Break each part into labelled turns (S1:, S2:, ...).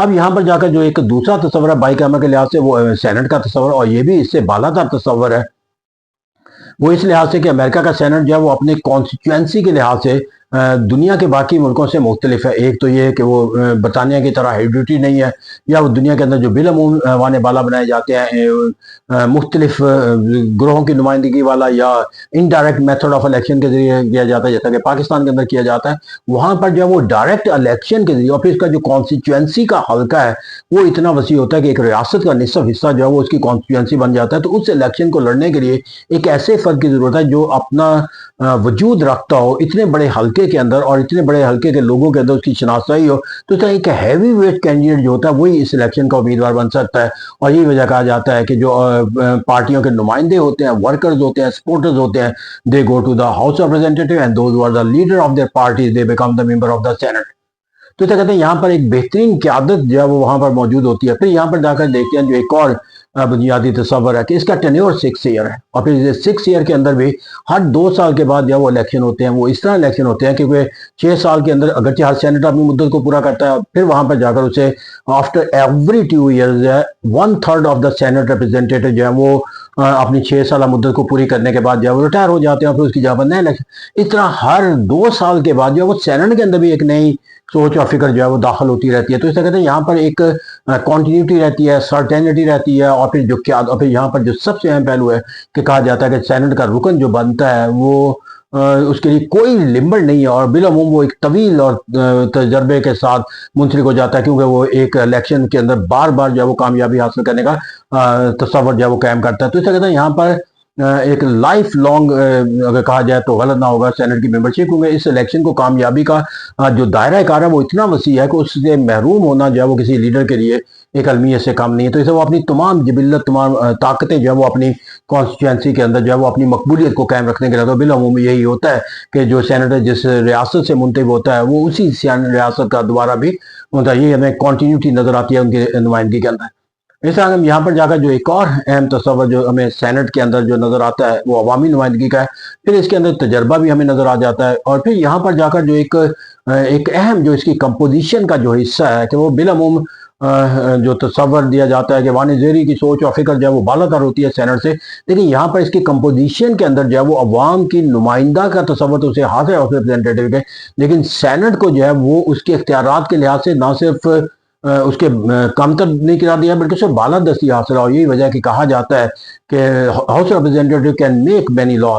S1: اب یہاں پر جا کر جو ایک دوسرا تصور ہے بائک احمد کے لحاظ سے وہ سینٹ کا تصور، اور یہ بھی اس سے بالا تر تصور ہے، وہ اس لحاظ سے کہ امریکہ کا سینٹ جو ہے وہ اپنے کانسٹیچوئنسی کے لحاظ سے دنیا کے باقی ملکوں سے مختلف ہے۔ ایک تو یہ ہے کہ وہ برطانیہ کی طرح ہیریڈیٹی نہیں ہے، یا وہ دنیا کے اندر جو بالعموم ایوان بالا بنائے جاتے ہیں مختلف گروہوں کی نمائندگی والا یا انڈائریکٹ میتھڈ آف الیکشن کے ذریعے کیا جاتا ہے، جیسا کہ پاکستان کے اندر کیا جاتا ہے، وہاں پر جو ہے وہ ڈائریکٹ الیکشن کے ذریعے، اور پھر اس کا جو کانسٹیچوئنسی کا حلقہ ہے وہ اتنا وسیع ہوتا ہے کہ ایک ریاست کا نصف حصہ جو ہے وہ اس کی کانسٹیچوئنسی بن جاتا ہے۔ تو اس الیکشن کو لڑنے کے لیے ایک ایسے فرد کی ضرورت ہے جو اپنا وجود رکھتا ہو اتنے بڑے حلقے کے اندر، اور اتنے بڑے حلقے کے لوگوں کے اندر اس کی شناسائی ہو، تو ایک ہیوی ویٹ کینڈیڈیٹ جو ہوتا ہے وہی اس الیکشن کا امیدوار بن سکتا ہے۔ اور یہی وجہ کہا جاتا ہے کہ جو پارٹیوں کے نمائندے ہوتے ہیں، ورکرز ہوتے ہیں، سپورٹرز ہوتے ہیں، they go to the House of Representatives and those who are the leader of their parties they become the member of the Senate۔ تو کیا کہتے ہیں یہاں پر ایک بہترین قیادت جو ہے وہ وہاں پر موجود ہوتی ہے۔ پھر یہاں پر جا کر دیکھتے ہیں جو ایک اور بنیادی تصور ہے کہ اس کا ٹینیور 6 ایئر ہے، اور پھر 6 ایئر کے اندر بھی ہر 2 سال کے بعد جب وہ الیکشن ہوتے ہیں وہ اس طرح الیکشن ہوتے ہیں کہ 6 سال کے اندر اگرچہ ہر سینیٹر اپنی مدت کو پورا کرتا ہے، پھر وہاں پر جا کر اسے after every 2 years 1/3 of the senate representative جو ہے وہ اپنی 6 سالہ مدت کو پوری کرنے کے بعد جو ہے وہ ریٹائر ہو جاتے ہیں، اور پھر اس کی جگہ پر نئے الیکشن۔ اس طرح ہر 2 سال کے بعد جو ہے وہ سینٹ کے اندر بھی ایک نئی سوچ اور فکر جو ہے وہ داخل ہوتی رہتی ہے۔ تو اس طرح کہتے ہیں یہاں پر ایک کنٹینیوٹی رہتی ہے، سرٹینٹی رہتی ہے، اور پھر یہاں پر جو سب سے اہم پہلو ہے کہ کہا جاتا ہے کہ سینٹ کا رکن جو بنتا ہے وہ اس کے لیے کوئی لمبر نہیں ہے، اور بالعموم وہ ایک طویل اور تجربے کے ساتھ منسلک ہو جاتا ہے، کیونکہ وہ ایک الیکشن کے اندر بار بار جو ہے وہ کامیابی حاصل کرنے کا تصور جو ہے وہ قائم کرتا ہے۔ تو اس طرح کہتے ہیں یہاں پر ایک لائف لانگ اگر کہا جائے تو غلط نہ ہوگا سینٹ کی ممبرشپ، کیونکہ اس الیکشن کو کامیابی کا جو دائرہ کار ہے وہ اتنا وسیع ہے کہ اس سے محروم ہونا جو ہے وہ کسی لیڈر کے لیے ایک المیت سے کم نہیں ہے۔ تو اسے وہ اپنی تمام جبلت، تمام طاقتیں جو ہے وہ اپنی کانسٹیچوئنسی کے اندر جو ہے وہ اپنی مقبولیت کو قائم رکھنے کے لیے، تو بالعموم یہی ہوتا ہے کہ جو سینیٹر جس ریاست سے منتخب ہوتا ہے وہ اسی ریاست کا دوبارہ بھی ہوتا ہے۔ یہ ہمیں کنٹینیوٹی نظر آتی ہے ان کی نمائندگی کے اندر۔ اس طرح ہم یہاں پر جا کر جو ایک اور اہم تصور جو ہمیں سینٹ کے اندر جو نظر آتا ہے وہ عوامی نمائندگی کا ہے، پھر اس کے اندر تجربہ بھی ہمیں نظر آ جاتا ہے، اور پھر یہاں پر جا کر جو ایک اہم جو اس کی کمپوزیشن کا جو حصہ ہے کہ وہ بالعموم جو تصور دیا جاتا ہے کہ وان زیری کی سوچ اور فکر جو ہے وہ بالا تر ہوتی ہے سینٹ سے، لیکن یہاں پر اس کی کمپوزیشن کے اندر جو ہے وہ عوام کی نمائندہ کا تصور تو اسے ہاتھ ہے ہاؤس ریپرزینٹیٹیو کے، لیکن سینٹ کو جو ہے وہ اس کے اختیارات کے لحاظ سے نہ صرف اس کے کمتر نہیں قرار دیا بلکہ اسے بالادستی حاصل ہے، اور یہی وجہ کہ کہا جاتا ہے کہ house representative can make many law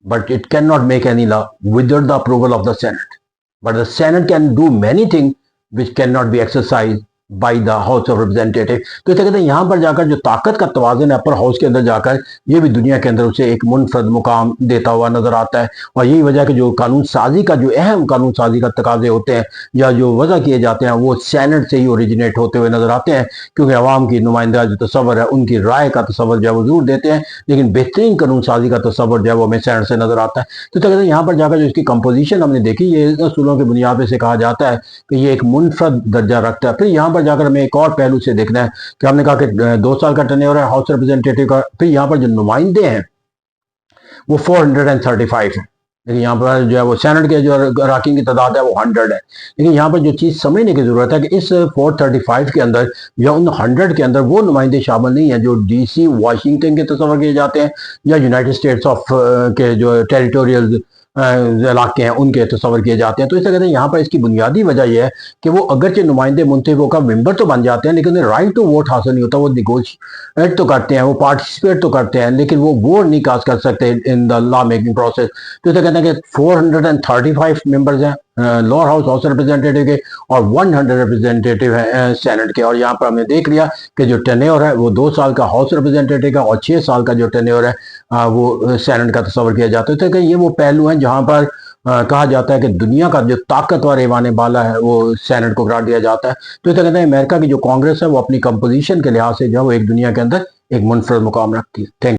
S1: but it cannot make any law without the approval of the Senate. But the Senate can do many things which cannot be exercised by the House of Representatives۔ تو اسے کہتے ہیں یہاں پر جا کر جو طاقت کا توازن ہے اپر ہاؤس کے اندر جا کر یہ بھی دنیا کے اندر اسے ایک منفرد مقام دیتا ہوا نظر آتا ہے، اور یہی وجہ کہ جو قانون سازی کا جو اہم قانون سازی کا تقاضے ہوتے ہیں یا جو وضع کیے جاتے ہیں وہ سینٹ سے ہی اوریجنیٹ ہوتے ہوئے نظر آتے ہیں، کیونکہ عوام کی نمائندہ جو تصور ہے ان کی رائے کا تصور جو ہے وہ ضرور دیتے ہیں، لیکن بہترین قانون سازی کا تصور جو ہے وہ ہمیں سینٹ سے نظر آتا ہے۔ تو کہتے ہیں یہاں پر جا کر جو اس کی کمپوزیشن ہم نے دیکھی، یہ اصولوں کی بنیاد پہ سے کہا جاتا ہے کہ یہ ایک منفرد درجہ رکھتا ہے۔ پھر یہاں پر جا کر ہمیں ایک اور پہلو سے دیکھنا ہے کہ ہم نے کہا کہ 2 سال کا ٹینیور ہے ہاؤس ریپرزینٹیٹیو کا، پھر یہاں پر جو نمائندے ہیں وہ 435 ہیں، لیکن یہاں پر جو ہے وہ سینٹ کے جو اراکین کی تعداد ہے وہ 100 ہے، لیکن یہاں پر جو چیز سمجھنے کی ضرورت ہے کہ اس 435 کے اندر یا ان 100 کے اندر وہ نمائندے شامل نہیں ہیں جو ڈی سی واشنگٹن کے تصور کیے جاتے ہیں یا یونائٹڈ اسٹیٹس آف کے جو ٹیریٹوریل علاقے ہیں ان کے تصور کیے جاتے ہیں۔ تو اس طرح کہتے ہیں یہاں پر اس کی بنیادی وجہ یہ ہے کہ وہ اگرچہ نمائندے منتخب ہو کر ممبر تو بن جاتے ہیں، لیکن انہیں رائٹ ٹو ووٹ حاصل نہیں ہوتا، وہ نیگوشیٹ تو کرتے ہیں، وہ پارٹیسپیٹ تو کرتے ہیں، لیکن وہ ووٹ نہیں کاسٹ کر سکتے ان دا لا میکنگ پروسیس۔ تو اس طرح کہتے ہیں کہ 435 ممبرز ہیں لوور ہاؤس ریپرزینٹیٹیو کے، اور 100 ریپرزینٹیٹیو ہیں سینٹ کے، اور یہاں پر ہم نے دیکھ لیا کہ جو ٹینیور ہے وہ 2 سال کا ہاؤس ریپرزینٹیٹیو کا، اور 6 سال کا جو ٹینیور ہے وہ سینٹ کا تصور کیا جاتا ہے۔ تو کہ یہ وہ پہلو ہیں جہاں پر کہا جاتا ہے کہ دنیا کا جو طاقتور ایوان بالا ہے وہ سینٹ کو قرار دیا جاتا ہے۔ تو اس طرح کہتے ہیں امریکہ کی جو کانگریس ہے وہ اپنی کمپوزیشن کے لحاظ سے جو ہے وہ ایک دنیا کے اندر ایک منفرد مقام رکھتی ہے۔ تھینک